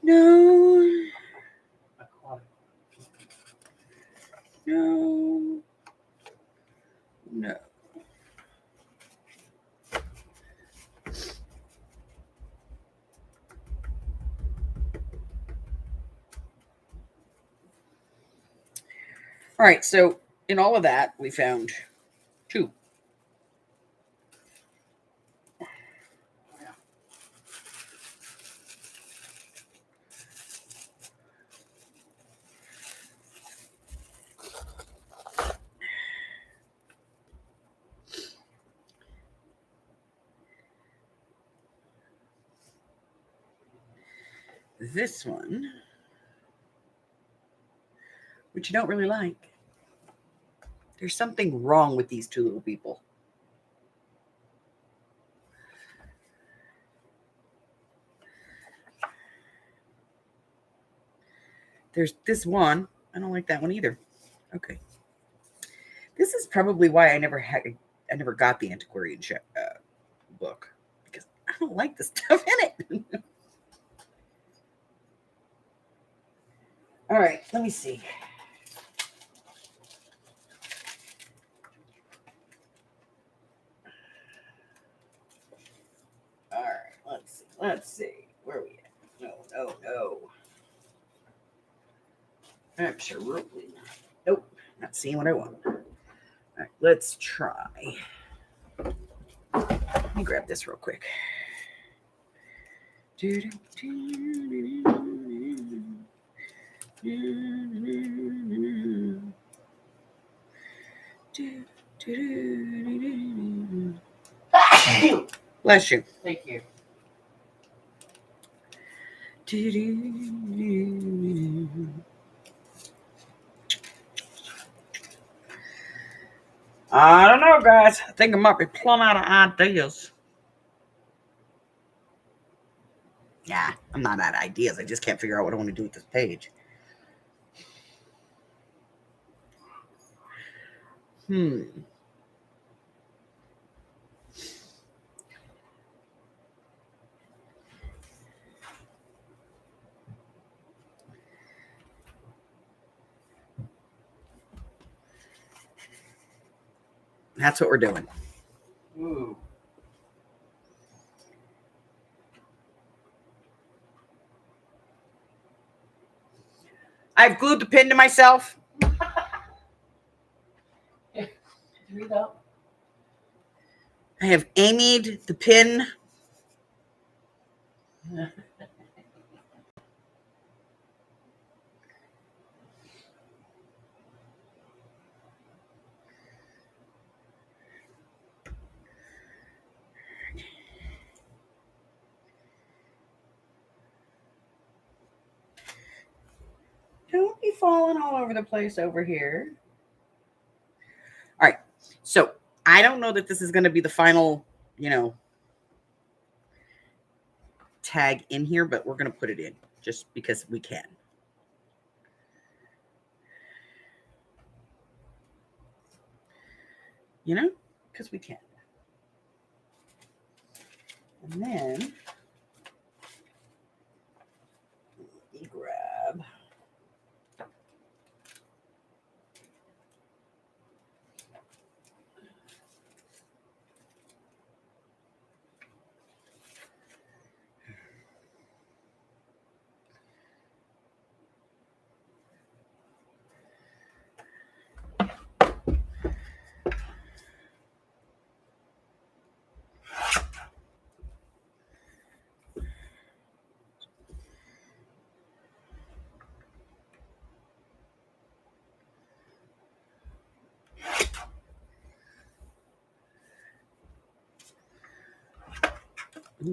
No. Aquatic. No. No. All right, so in all of that, we found 2. This one, which you don't really like. There's something wrong with these 2 little people. There's this one. I don't like that one either. Okay. This is probably why I never got the antiquarian book, because I don't like the stuff in it. All right, let me see. All right, let's see. Where are we at? No. Absolutely not. Nope, not seeing what I want. All right, let's try. Let me grab this real quick. Bless you. Thank you. I don't know, guys. I think I might be plumb out of ideas. Yeah, I'm not out of ideas. I just can't figure out what I want to do with this page. That's what we're doing. Ooh. I've glued the pin to myself. Read out. I have Amy'd the pin. falling all over the place over here. All right. So I don't know that this is going to be the final, tag in here, but we're going to put it in just because we can. Because we can. And then we grab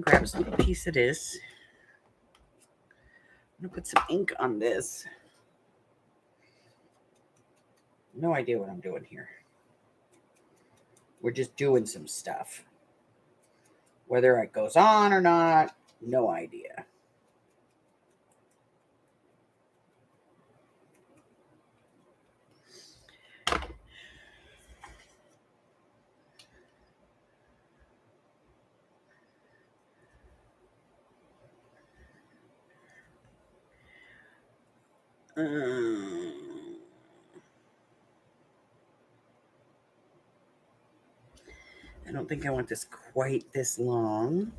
grab a little piece of this. I'm gonna put some ink on this. No idea what I'm doing here. We're just doing some stuff. Whether it goes on or not, no idea. I don't think I want this quite this long.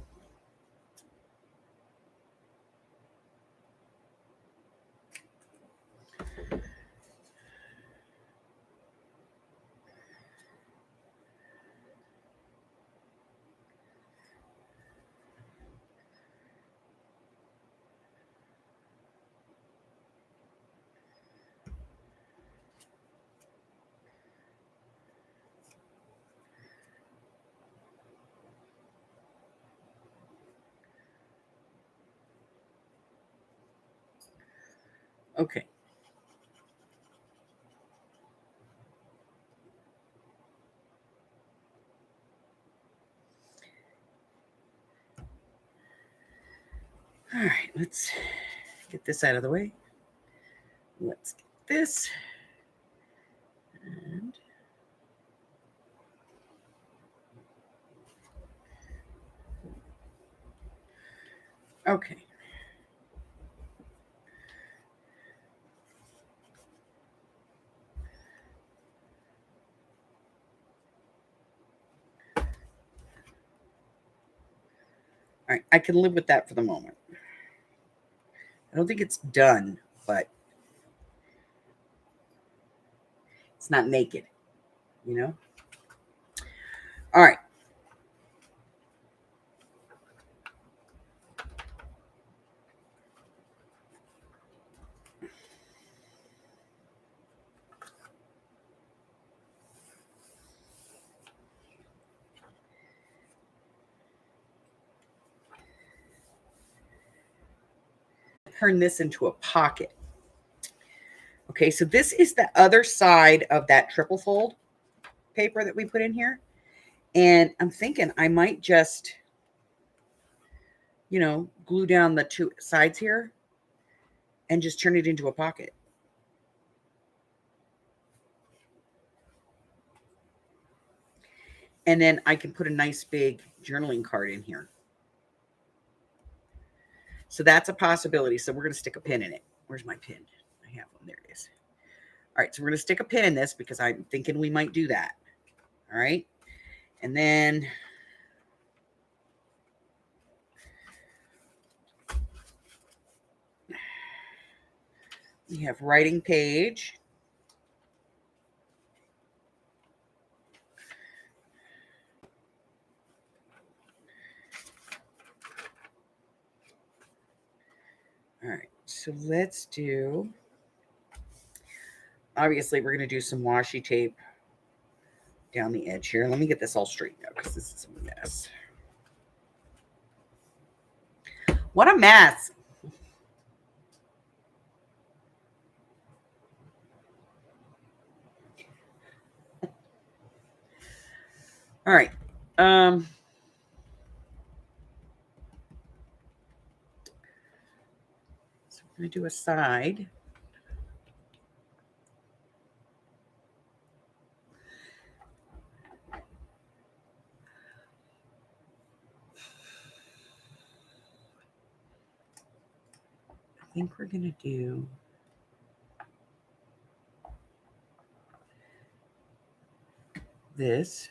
Okay. All right, let's get this out of the way. Let's get this. And okay. All right, I can live with that for the moment. I don't think it's done, but it's not naked, All right. Turn this into a pocket. Okay, so this is the other side of that triple fold paper that we put in here. And I'm thinking I might just, glue down the two sides here and just turn it into a pocket. And then I can put a nice big journaling card in here. So that's a possibility. So we're going to stick a pin in it. Where's my pin? I have one. There it is. All right, so we're going to stick a pin in this because I'm thinking we might do that. All right. And then we have writing page. All right, so let's do, obviously we're going to do some washi tape down the edge here. Let me get this all straightened out because this is a mess. What a mess. All right. So we're going to do a side. I think we're going to do this.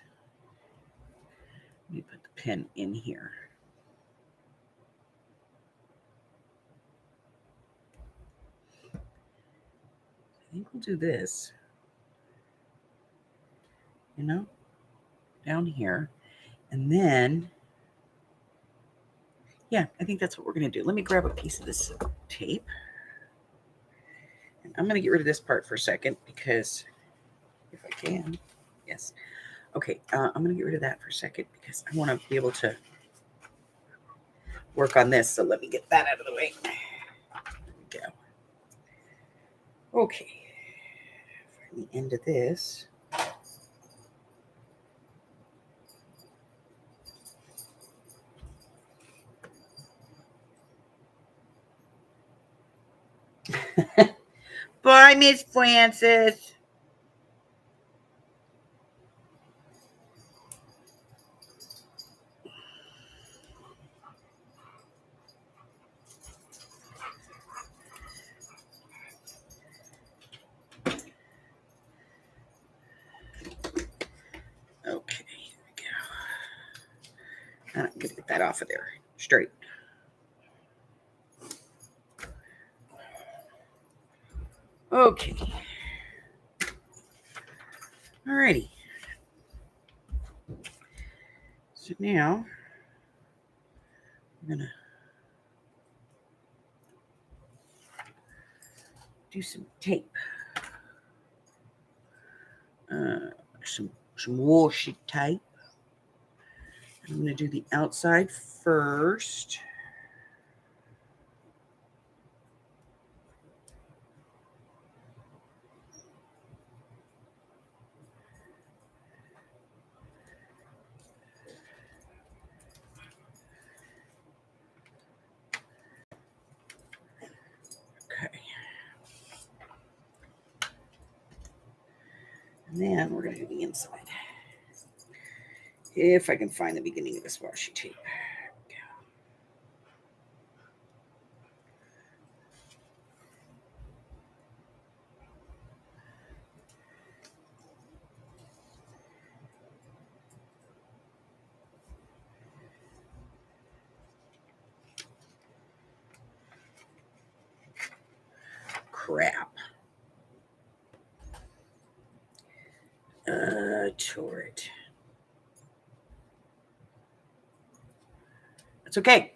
Let me put the pen in here. I think we'll do this, down here. And then, yeah, I think that's what we're going to do. Let me grab a piece of this tape. And I'm going to get rid of this part for a second because if I can, yes. Okay, I'm going to get rid of that for a second because I want to be able to work on this. So let me get that out of the way. There we go. Okay, from the end of this. Bye, Miss Francis. Okay, here we go. And I'm going to get that off of there straight. Okay. Alrighty. So now I'm going to do some tape. Some washi tape. I'm going to do the outside first. Okay. And then we're going to do the inside. If I can find the beginning of this washi tape. Crap. Tore it. It's okay.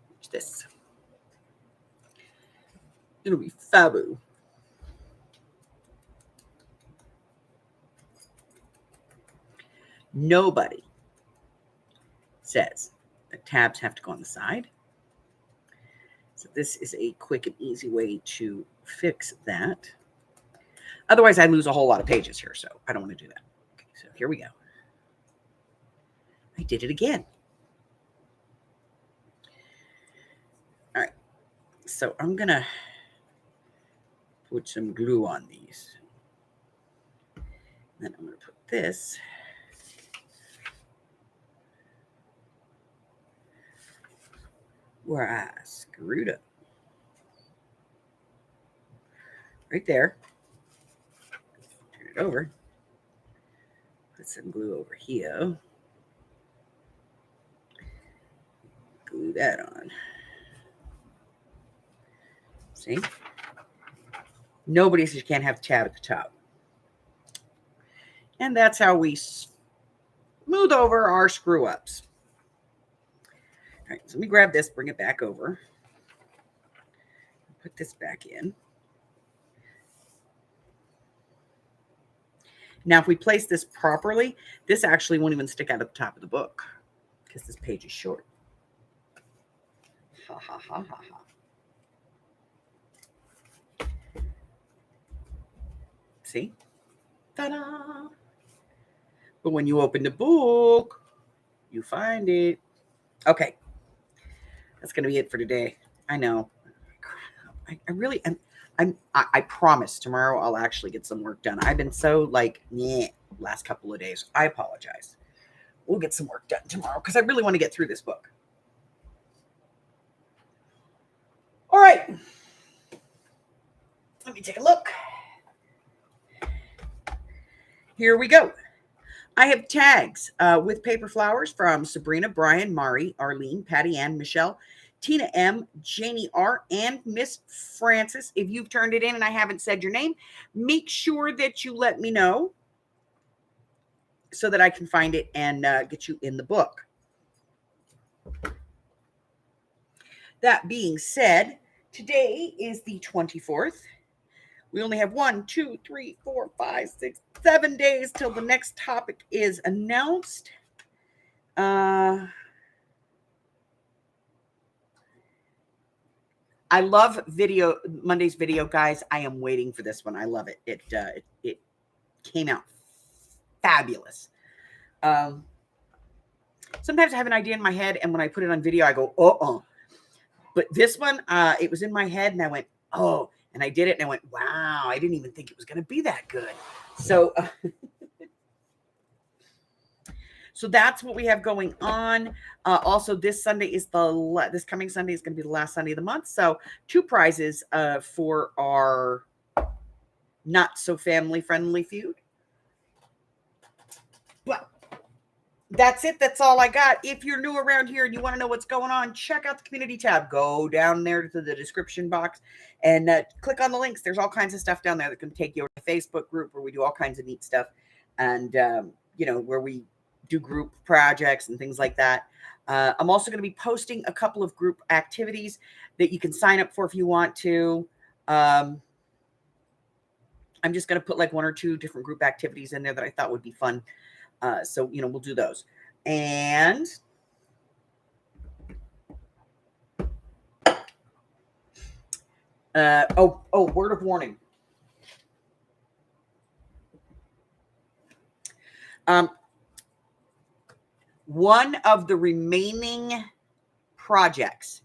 Watch this. It'll be fabu. Nobody says that tabs have to go on the side. So this is a quick and easy way to fix that. Otherwise, I'd lose a whole lot of pages here, so I don't want to do that. Okay, so here we go. I did it again. All right, so I'm going to put some glue on these. Then I'm going to put this where I screwed up. Right there. Turn it over. Put some glue over here. Glue that on. See? Nobody says you can't have tab at the top. And that's how we smooth over our screw ups. All right, so let me grab this, bring it back over. Put this back in. Now, if we place this properly, this actually won't even stick out at the top of the book because this page is short. Ha, ha, ha, ha, ha. See? Ta-da! But when you open the book, you find it. Okay. That's going to be it for today. I know. I really am. I promise tomorrow I'll actually get some work done. I've been so last couple of days. I apologize. We'll get some work done tomorrow because I really want to get through this book. All right. Let me take a look. Here we go. I have tags with paper flowers from Sabrina, Brian, Mari, Arlene, Patty Ann, Michelle, Tina M, Janie R, and Miss Francis. If you've turned it in and I haven't said your name, make sure that you let me know so that I can find it and get you in the book. That being said, today is the 24th. We only have 1, 2, 3, 4, 5, 6, 7 days till the next topic is announced. I love Monday's video, guys. I am waiting for this one. I love it. It came out fabulous. Sometimes I have an idea in my head, and when I put it on video, I go, But this one, it was in my head, and I went, oh. And I did it, and I went, wow, I didn't even think it was going to be that good. So, so that's what we have going on. Also, this Sunday is this coming Sunday is going to be the last Sunday of the month. So 2 prizes for our not so family friendly feud. Well, that's it. That's all I got. If you're new around here and you want to know what's going on, check out the community tab. Go down there to the description box and click on the links. There's all kinds of stuff down there that can take you over to the Facebook group where we do all kinds of neat stuff. And, where we do group projects and things like that. I'm also going to be posting a couple of group activities that you can sign up for if you want to. I'm just going to put like 1 or 2 different group activities in there that I thought would be fun. So, we'll do those. And word of warning. One of the remaining projects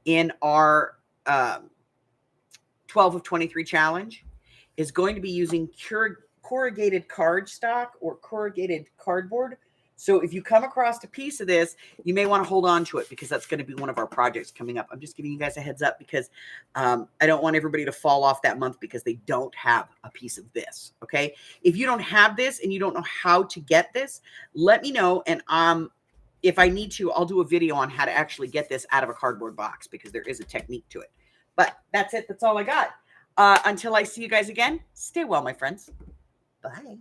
in our 12 of 23 challenge is going to be using corrugated cardstock or corrugated cardboard. So if you come across a piece of this, you may want to hold on to it because that's going to be one of our projects coming up. I'm just giving you guys a heads up because I don't want everybody to fall off that month because they don't have a piece of this. Okay. If you don't have this and you don't know how to get this, let me know. And if I need to, I'll do a video on how to actually get this out of a cardboard box because there is a technique to it. But that's it. That's all I got. Until I see you guys again, stay well, my friends. Bye.